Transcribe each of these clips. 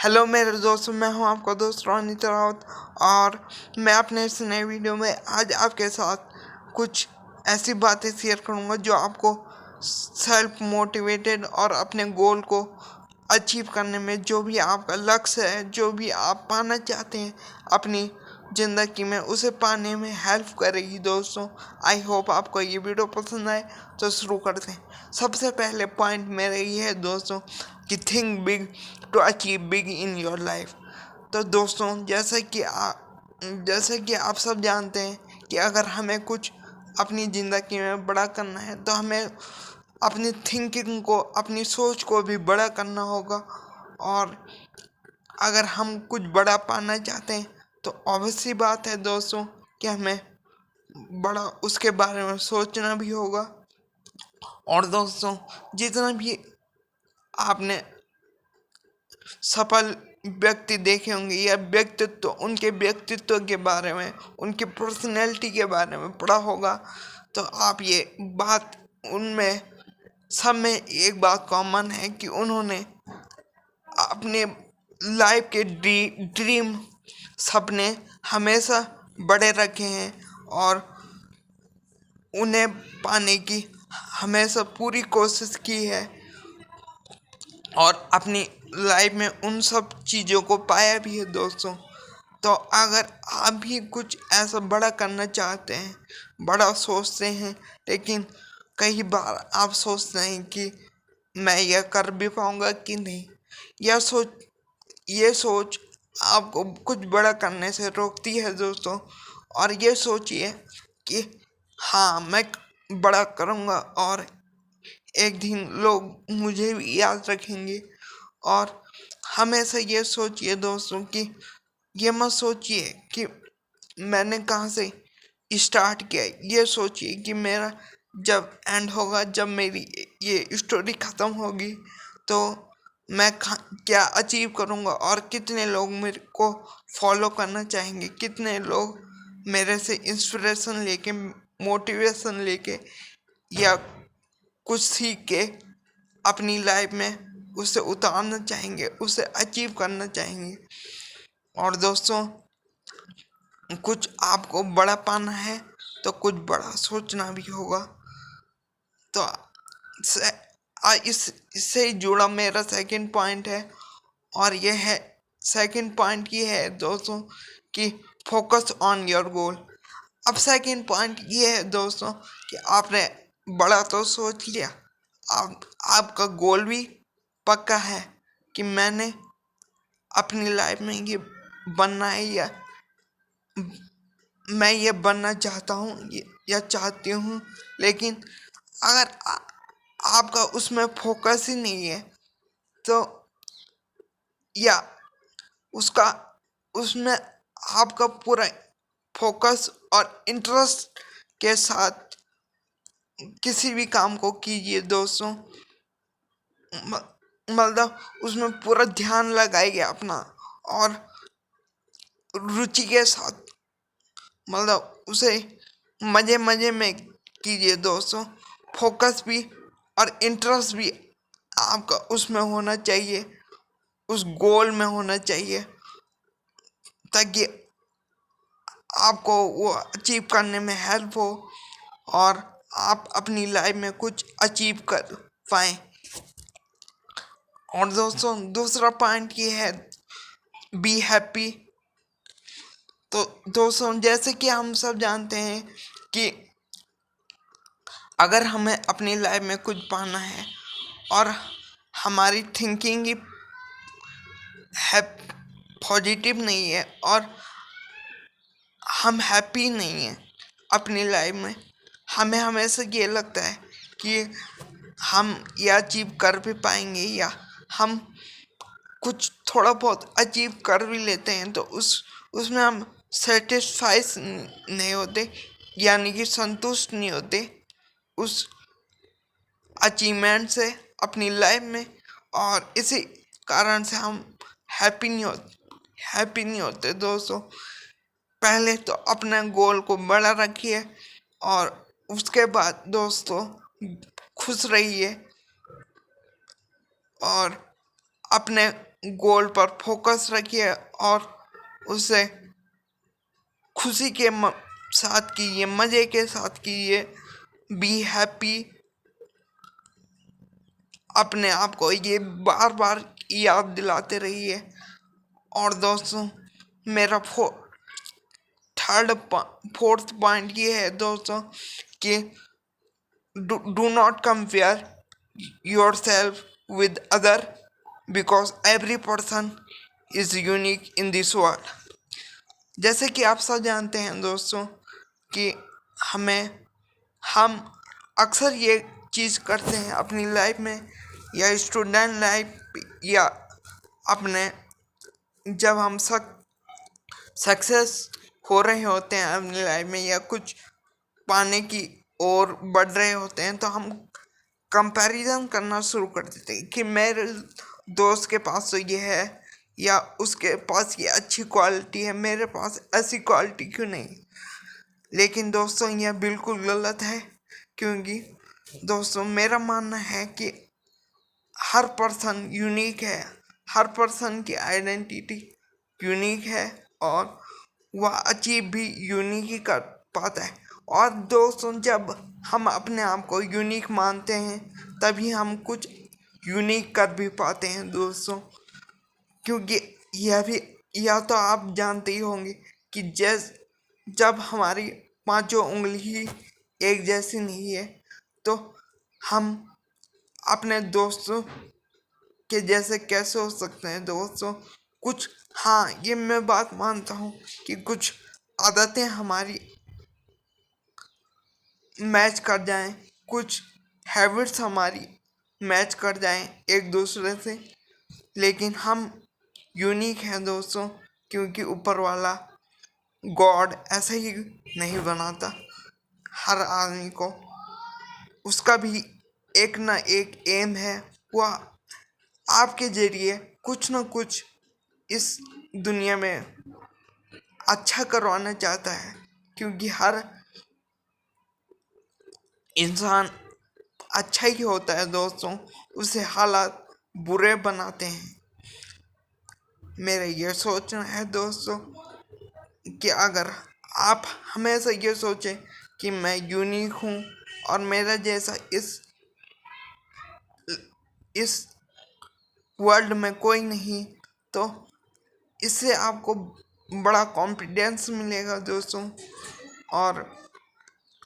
Hello मेरे दोस्तों, मैं हूं आपका दोस्त रोनित रावत। और मैं अपने इस नए वीडियो में आज आपके साथ कुछ ऐसी बातें शेयर करूंगा जो आपको सेल्फ मोटिवेटेड और अपने गोल को अचीव करने में, जो भी आपका लक्ष्य है, जो भी आप पाना चाहते हैं अपनी ज़िंदगी में, उसे पाने में हेल्प करेगी। दोस्तों, आई होप आपको ये वीडियो पसंद आए। तो शुरू करते हैं। सबसे पहले पॉइंट मेरा ये है दोस्तों कि think big to achieve big in your life. तो दोस्तों, जैसे कि आप सब जानते हैं कि अगर हमें कुछ अपनी ज़िंदगी में बड़ा करना है तो हमें अपनी थिंकिंग को, अपनी सोच को भी बड़ा करना होगा। और अगर हम कुछ बड़ा पाना चाहते हैं तो ऑब्वियसली बात है दोस्तों कि हमें बड़ा उसके बारे में सोचना भी होगा। और दोस्तों, जितना भी आपने सफल व्यक्ति देखे होंगे या व्यक्तित्व, उनके व्यक्तित्व के बारे में, उनकी पर्सनैलिटी के बारे में पढ़ा होगा, तो आप ये बात, उनमें सब में एक बात कॉमन है कि उन्होंने अपने लाइफ के ड्रीम, सपने हमेशा बड़े रखे हैं और उन्हें पाने की हमेशा पूरी कोशिश की है और अपनी लाइफ में उन सब चीज़ों को पाया भी है। दोस्तों, तो अगर आप भी कुछ ऐसा बड़ा करना चाहते हैं, बड़ा सोचते हैं, लेकिन कई बार आप सोचते हैं कि मैं यह कर भी पाऊंगा कि नहीं, ये सोच आपको कुछ बड़ा करने से रोकती है दोस्तों। और ये सोचिए कि हाँ, मैं बड़ा करूँगा और एक दिन लोग मुझे भी याद रखेंगे। और हमेशा ये सोचिए दोस्तों कि ये मत सोचिए कि मैंने कहाँ से स्टार्ट किया। ये सोचिए कि मेरा जब एंड होगा, जब मेरी ये स्टोरी ख़त्म होगी, तो मैं क्या अचीव करूँगा और कितने लोग मेरे को फॉलो करना चाहेंगे, कितने लोग मेरे से इंस्पिरेशन लेके, मोटिवेशन लेके या कुछ सीख के अपनी लाइफ में उसे उतारना चाहेंगे, उसे अचीव करना चाहेंगे। और दोस्तों, कुछ आपको बड़ा पाना है तो कुछ बड़ा सोचना भी होगा। तो इससे जुड़ा मेरा सेकंड पॉइंट है, और यह है, सेकंड पॉइंट ये है दोस्तों कि फोकस ऑन योर गोल। अब सेकंड पॉइंट ये है दोस्तों कि आपने बड़ा तो सोच लिया, आपका गोल भी पक्का है कि मैंने अपनी लाइफ में ये बनना है, या मैं ये बनना चाहता हूँ या चाहती हूँ। लेकिन अगर आपका उसमें फोकस ही नहीं है, तो या उसका उसमें आपका पूरा फोकस और इंटरेस्ट के साथ किसी भी काम को कीजिए दोस्तों, मतलब उसमें पूरा ध्यान लगाइए अपना, और रुचि के साथ, मतलब उसे मज़े मज़े में कीजिए दोस्तों। फोकस भी और इंटरेस्ट भी आपका उसमें होना चाहिए, उस गोल में होना चाहिए, ताकि आपको वो अचीव करने में हेल्प हो और आप अपनी लाइफ में कुछ अचीव कर पाएँ। और दोस्तों, दूसरा पॉइंट ये है, बी हैप्पी। तो दोस्तों, जैसे कि हम सब जानते हैं कि अगर हमें अपनी लाइफ में कुछ पाना है और हमारी थिंकिंग ही पॉजिटिव नहीं है और हम हैप्पी नहीं हैं अपनी लाइफ में, हमें हमेशा ये लगता है कि हम यह अचीव कर भी पाएंगे, या हम कुछ थोड़ा बहुत अचीव कर भी लेते हैं तो उसमें हम सेटिस्फाई नहीं होते, यानी कि संतुष्ट नहीं होते उस अचीवमेंट से अपनी लाइफ में। और इसी कारण से हम हैप्पी नहीं होते दोस्तों। पहले तो अपने गोल को बड़ा रखिए और उसके बाद दोस्तों खुश रहिए और अपने गोल पर फोकस रखिए और उसे खुशी के साथ कीजिए, मजे के साथ कीजिए। Be happy. अपने आप को ये बार बार याद दिलाते रहिए। और दोस्तों, मेरा फोर्थ पॉइंट ये है दोस्तों कि do not compare yourself with other, because every person is unique in this world. जैसे कि आप सब जानते हैं दोस्तों कि हम अक्सर ये चीज़ करते हैं अपनी लाइफ में, या स्टूडेंट लाइफ, या अपने जब हम सक्सेस हो रहे होते हैं अपनी लाइफ में, या कुछ पाने की ओर बढ़ रहे होते हैं, तो हम कंपैरिजन करना शुरू कर देते हैं कि मेरे दोस्त के पास तो ये है, या उसके पास ये अच्छी क्वालिटी है, मेरे पास ऐसी क्वालिटी क्यों नहीं। लेकिन दोस्तों, यह बिल्कुल गलत है, क्योंकि दोस्तों मेरा मानना है कि हर पर्सन यूनिक है, हर पर्सन की आइडेंटिटी यूनिक है, और वह अचीव भी यूनिक ही कर पाता है। और दोस्तों, जब हम अपने आप को यूनिक मानते हैं तभी हम कुछ यूनिक कर भी पाते हैं दोस्तों। क्योंकि यह तो आप जानते ही होंगे कि जब हमारी पांचों उंगली ही एक जैसी नहीं है, तो हम अपने दोस्तों के जैसे कैसे हो सकते हैं दोस्तों। कुछ, हाँ, ये मैं बात मानता हूँ कि कुछ आदतें हमारी मैच कर जाएं, कुछ हैबिट्स हमारी मैच कर जाएं एक दूसरे से, लेकिन हम यूनिक हैं दोस्तों, क्योंकि ऊपर वाला गॉड ऐसे ही नहीं बनाता। हर आदमी को उसका भी एक ना एक एम है, वह आपके जरिए कुछ न कुछ इस दुनिया में अच्छा करवाना चाहता है। क्योंकि हर इंसान अच्छा ही होता है दोस्तों, उसे हालात बुरे बनाते हैं। मेरा ये सोचना है दोस्तों कि अगर आप हमेशा ये सोचें कि मैं यूनिक हूँ और मेरा जैसा इस वर्ल्ड में कोई नहीं, तो इससे आपको बड़ा कॉन्फिडेंस मिलेगा दोस्तों, और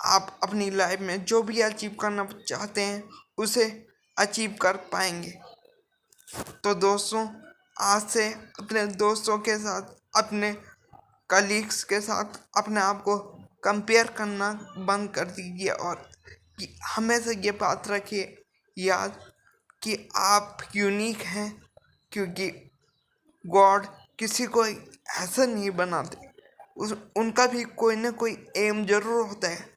आप अपनी लाइफ में जो भी अचीव करना चाहते हैं उसे अचीव कर पाएंगे। तो दोस्तों, आज से अपने दोस्तों के साथ, अपने कलीग्स के साथ अपने आप को कंपेयर करना बंद कर दीजिए, और हमेशा ये बात रखिए याद कि आप यूनिक हैं, क्योंकि गॉड किसी को ऐसा नहीं बनाते, उनका भी कोई ना कोई एम जरूर होता है।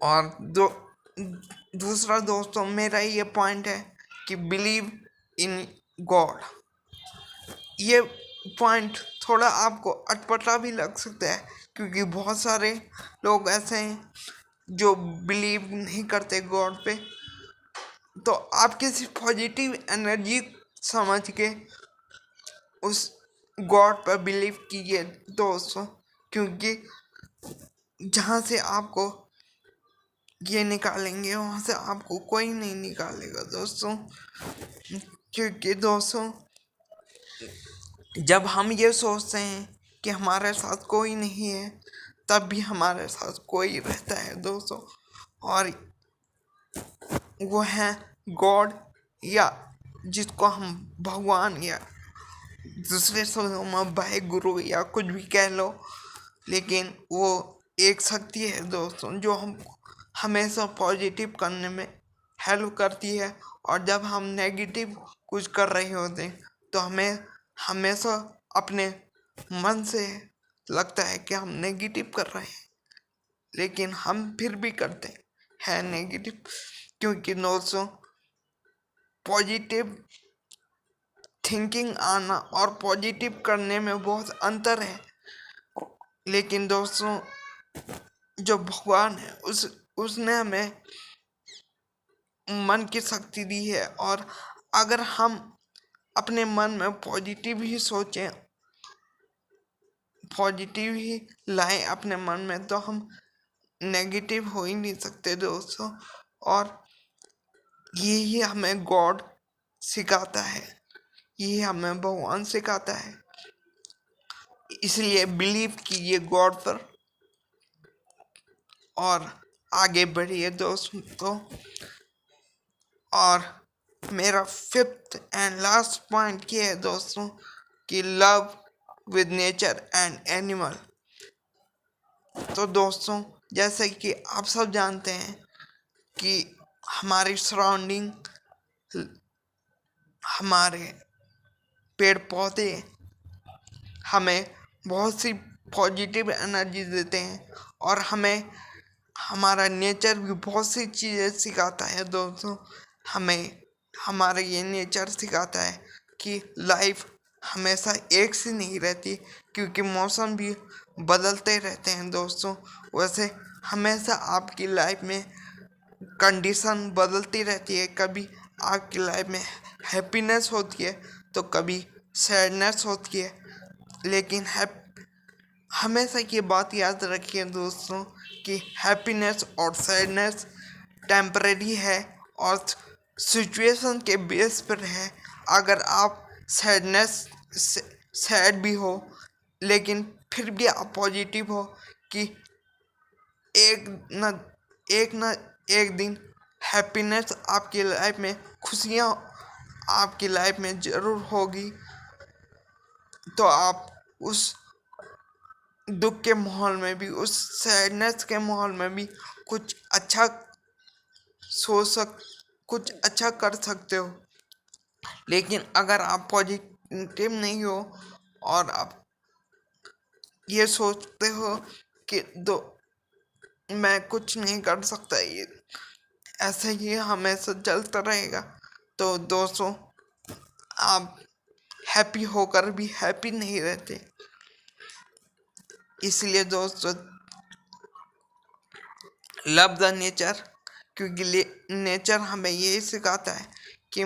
और दूसरा दोस्तों, मेरा ये पॉइंट है कि बिलीव इन गॉड। ये पॉइंट थोड़ा आपको अटपटा भी लग सकता है, क्योंकि बहुत सारे लोग ऐसे हैं जो बिलीव नहीं करते गॉड पे। तो आप किसी पॉजिटिव एनर्जी समझ के उस गॉड पर बिलीव कीजिए दोस्तों, क्योंकि जहाँ से आपको ये निकालेंगे वहाँ से आपको कोई नहीं निकालेगा दोस्तों। क्योंकि दोस्तों, जब हम ये सोचते हैं कि हमारे साथ कोई नहीं है, तब भी हमारे साथ कोई रहता है दोस्तों, और वो है गॉड, या जिसको हम भगवान या दूसरे शब्दों में भाई गुरु या कुछ भी कह लो। लेकिन वो एक शक्ति है दोस्तों जो हम हमेशा पॉजिटिव करने में हेल्प करती है, और जब हम नेगेटिव कुछ कर रहे होते हैं तो हमें हमेशा अपने मन से लगता है कि हम नेगेटिव कर रहे हैं, लेकिन हम फिर भी करते हैं नेगेटिव। क्योंकि दोस्तों, पॉजिटिव थिंकिंग आना और पॉजिटिव करने में बहुत अंतर है। लेकिन दोस्तों, जो भगवान है उसने हमें मन की शक्ति दी है, और अगर हम अपने मन में पॉजिटिव ही सोचें, पॉजिटिव ही लाएं अपने मन में, तो हम नेगेटिव हो ही नहीं सकते दोस्तों। और यही हमें गॉड सिखाता है, यही हमें भगवान सिखाता है। इसलिए बिलीव कीजिए गॉड पर और आगे बढ़िए दोस्तों। और मेरा फिफ्थ एंड लास्ट पॉइंट ये है दोस्तों कि love with nature and animal. तो दोस्तों, जैसे कि आप सब जानते हैं कि हमारी सराउंडिंग, हमारे पेड़ पौधे हमें बहुत सी पॉजिटिव एनर्जी देते हैं, और हमें हमारा नेचर भी बहुत सी चीज़ें सिखाता है दोस्तों। हमें हमारा ये नेचर सिखाता है कि लाइफ हमेशा एक सी नहीं रहती, क्योंकि मौसम भी बदलते रहते हैं दोस्तों। वैसे हमेशा आपकी लाइफ में कंडीशन बदलती रहती है। कभी आपकी लाइफ में हैप्पीनेस होती है तो कभी सैडनेस होती है, लेकिन हमेशा ये बात याद रखिए दोस्तों कि हैप्पीनेस और सैडनेस टेम्परेरी है और सिचुएशन के बेस पर है। अगर आप सैड भी हो, लेकिन फिर भी आप पॉजिटिव हो कि एक न एक दिन हैप्पीनेस आपकी लाइफ में, खुशियाँ आपकी लाइफ में ज़रूर होगी, तो आप उस दुख के माहौल में भी, उस सैडनेस के माहौल में भी कुछ अच्छा कुछ अच्छा कर सकते हो। लेकिन अगर आप पॉजिटिव नहीं हो और आप ये सोचते हो कि मैं कुछ नहीं कर सकता, ये ऐसे ही हमेशा चलता रहेगा, तो दोस्तों आप हैप्पी होकर भी हैप्पी नहीं रहते। इसलिए दोस्तों लव द नेचर, क्योंकि नेचर हमें यही सिखाता है कि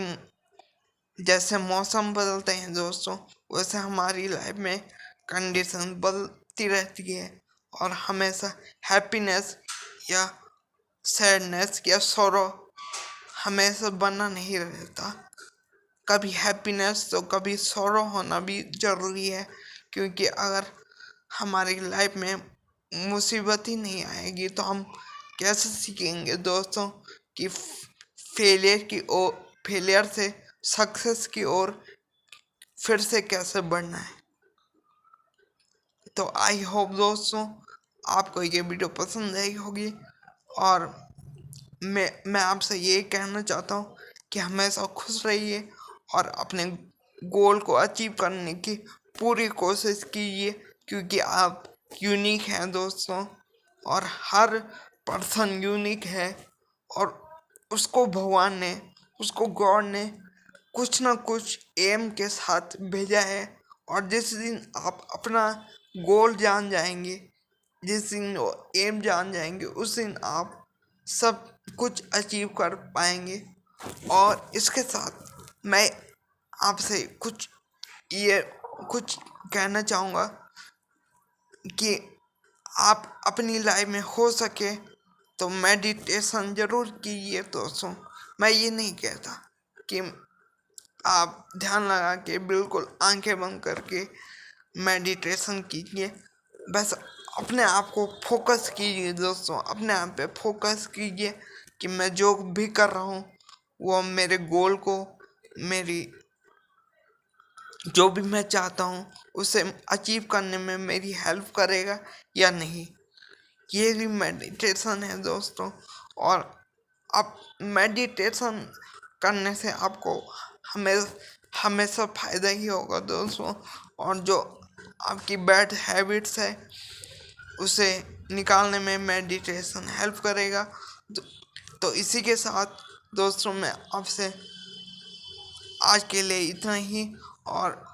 जैसे मौसम बदलते हैं दोस्तों, वैसे हमारी लाइफ में कंडीशन बदलती रहती है, और हमेशा हैप्पीनेस या सैडनेस या सॉरो हमेशा बना नहीं रहता। कभी हैप्पीनेस तो कभी सॉरो होना भी ज़रूरी है, क्योंकि अगर हमारी लाइफ में मुसीबत ही नहीं आएगी तो हम कैसे सीखेंगे दोस्तों कि फेलियर से सक्सेस की ओर फिर से कैसे बढ़ना है। तो आई होप दोस्तों आपको ये वीडियो पसंद आई होगी, और मैं आपसे ये कहना चाहता हूँ कि हमेशा खुश रहिए और अपने गोल को अचीव करने की पूरी कोशिश कीजिए, क्योंकि आप यूनिक हैं दोस्तों, और हर पर्सन यूनिक है, और उसको भगवान ने, उसको गॉड ने कुछ ना कुछ एम के साथ भेजा है। और जिस दिन आप अपना गोल जान जाएंगे, जिस दिन एम जान जाएंगे, उस दिन आप सब कुछ अचीव कर पाएंगे। और इसके साथ मैं आपसे कुछ कहना चाहूँगा कि आप अपनी लाइफ में हो सके तो मेडिटेशन ज़रूर कीजिए दोस्तों। मैं ये नहीं कहता कि आप ध्यान लगा के बिल्कुल आंखें बंद करके मेडिटेशन कीजिए, बस अपने आप को फोकस कीजिए दोस्तों, अपने आप पे फोकस कीजिए कि मैं जो भी कर रहा हूँ वो मेरे गोल को, मेरी जो भी मैं चाहता हूँ उसे अचीव करने में मेरी हेल्प करेगा या नहीं। ये भी मेडिटेशन है दोस्तों। और अब मेडिटेशन करने से आपको हमेशा फ़ायदा ही होगा दोस्तों, और जो आपकी बैड हैबिट्स है उसे निकालने में मेडिटेशन हेल्प करेगा। तो इसी के साथ दोस्तों मैं आपसे आज के लिए इतना ही, और